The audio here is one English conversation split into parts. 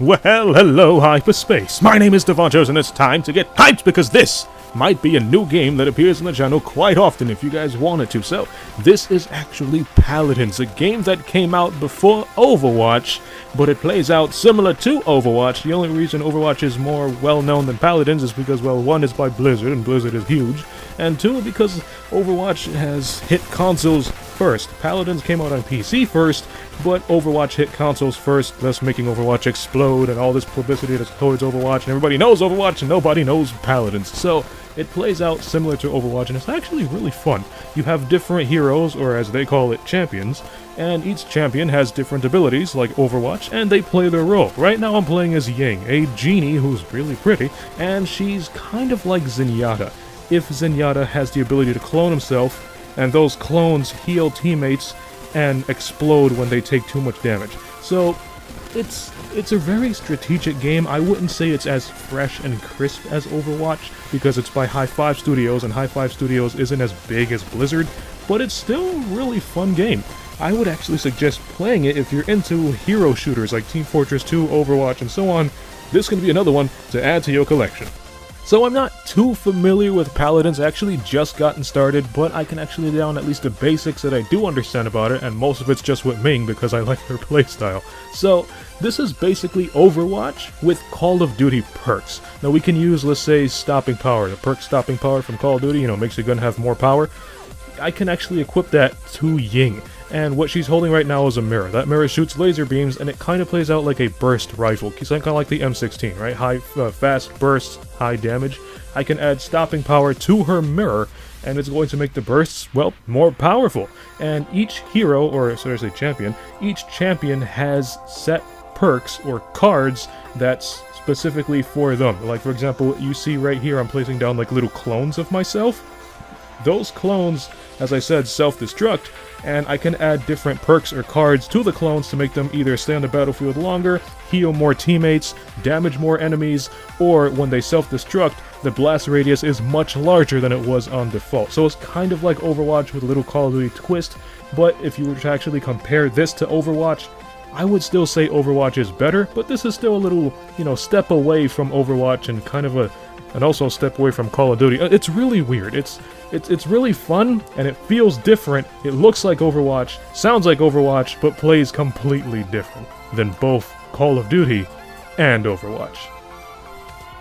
Well, hello, hyperspace. My name is Davontos, and it's time to get hyped because this might be a new game that appears on the channel quite often if you guys want it to. So, this is actually Paladins, a game that came out before Overwatch, but it plays out similar to Overwatch. The only reason Overwatch is more well-known than Paladins is because, well, one is by Blizzard, and Blizzard is huge, and two, because Overwatch has hit consoles first. Paladins came out on PC first, but Overwatch hit consoles first, thus making Overwatch explode and all this publicity that's towards Overwatch, and everybody knows Overwatch and nobody knows Paladins. So, it plays out similar to Overwatch, and it's actually really fun. You have different heroes, or as they call it, champions, and each champion has different abilities, like Overwatch, and they play their role. Right now I'm playing as Ying, a genie who's really pretty, and she's kind of like Zenyatta. If Zenyatta has the ability to clone himself, and those clones heal teammates and explode when they take too much damage. So, it's a very strategic game. I wouldn't say it's as fresh and crisp as Overwatch, because it's by Hi-5 Studios, and Hi-5 Studios isn't as big as Blizzard, but it's still a really fun game. I would actually suggest playing it if you're into hero shooters like Team Fortress 2, Overwatch, and so on. This can be another one to add to your collection. So I'm not too familiar with Paladins, I actually just gotten started, but I can actually lay down at least the basics that I do understand about it, and most of it's just with Ming because I like her playstyle. So, this is basically Overwatch with Call of Duty perks. Now we can use, let's say, Stopping Power. The perk Stopping Power from Call of Duty, makes your gun have more power. I can actually equip that to Ying. And what she's holding right now is a mirror. That mirror shoots laser beams, and it kind of plays out like a burst rifle. Kind of like the M16, right? Fast bursts, high damage. I can add stopping power to her mirror, and it's going to make the bursts, well, more powerful. And each hero, or seriously champion, each champion has set perks or cards that's specifically for them. Like, for example, you see right here, I'm placing down like little clones of myself. Those clones, as I said, self-destruct, and I can add different perks or cards to the clones to make them either stay on the battlefield longer, heal more teammates, damage more enemies, or when they self-destruct, the blast radius is much larger than it was on default. So it's kind of like Overwatch with a little Call of Duty twist, but if you were to actually compare this to Overwatch, I would still say Overwatch is better, but this is still a little, step away from Overwatch and kind of and also a step away from Call of Duty. It's really weird. It's really fun, and it feels different. It looks like Overwatch, sounds like Overwatch, but plays completely different than both Call of Duty and Overwatch.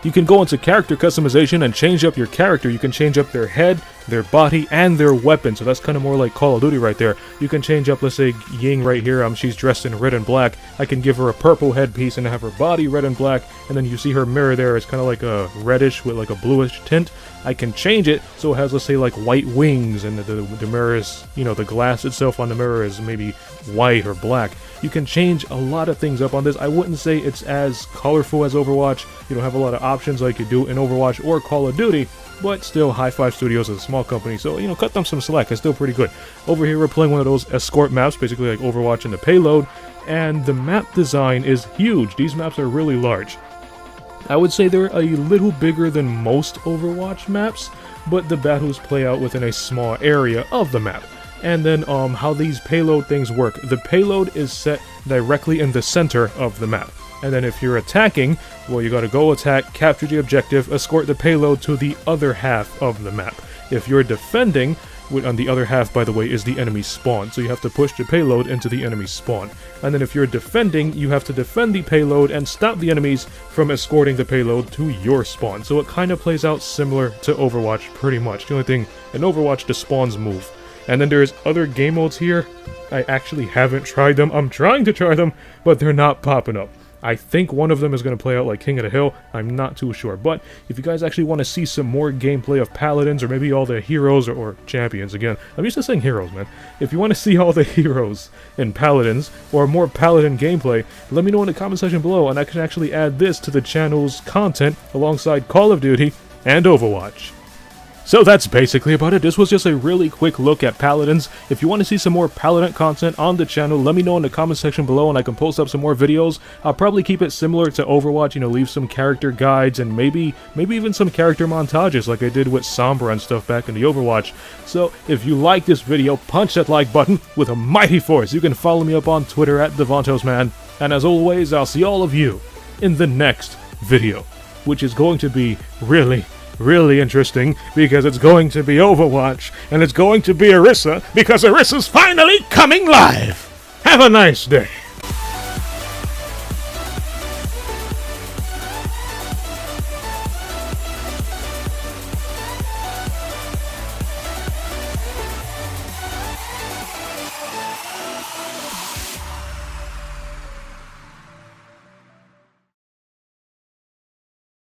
You can go into character customization and change up your character. You can change up their head, their body, and their weapon. So that's kind of more like Call of Duty right there. You can change up, let's say, Ying right here. She's dressed in red and black. I can give her a purple headpiece and have her body red and black. And then you see her mirror there. It's kind of like a reddish with like a bluish tint. I can change it so it has, let's say, like white wings, and the mirror is, the glass itself on the mirror is maybe white or black. You can change a lot of things up on this. I wouldn't say it's as colorful as Overwatch. You don't have a lot of options like you do in Overwatch or Call of Duty, but still, Hi-5 Studios is a small company, so, cut them some slack. It's still pretty good. Over here, we're playing one of those escort maps, basically like Overwatch and the payload, and the map design is huge. These maps are really large. I would say they're a little bigger than most Overwatch maps, but the battles play out within a small area of the map. And then, how these payload things work. The payload is set directly in the center of the map. And then if you're attacking, well, you gotta go attack, capture the objective, escort the payload to the other half of the map. If you're defending, on the other half, by the way, is the enemy spawn, so you have to push the payload into the enemy spawn. And then if you're defending, you have to defend the payload and stop the enemies from escorting the payload to your spawn. So it kind of plays out similar to Overwatch, pretty much. The only thing, in Overwatch, the spawns move. And then there's other game modes here. I actually haven't tried them. I'm trying to try them, but they're not popping up. I think one of them is going to play out like King of the Hill. I'm not too sure. But if you guys actually want to see some more gameplay of Paladins, or maybe all the heroes or champions, again, I'm used to saying heroes, man. If you want to see all the heroes in Paladins, or more Paladin gameplay, let me know in the comment section below, and I can actually add this to the channel's content alongside Call of Duty and Overwatch. So that's basically about it. This was just a really quick look at Paladins. If you want to see some more Paladin content on the channel, let me know in the comment section below and I can post up some more videos. I'll probably keep it similar to Overwatch, leave some character guides and maybe even some character montages like I did with Sombra and stuff back in the Overwatch. So if you like this video, punch that like button with a mighty force. You can follow me up on Twitter at DavantosMan. And as always, I'll see all of you in the next video, which is going to be really, really interesting because it's going to be Overwatch and it's going to be Orisa because Orisa's finally coming live. Have a nice day.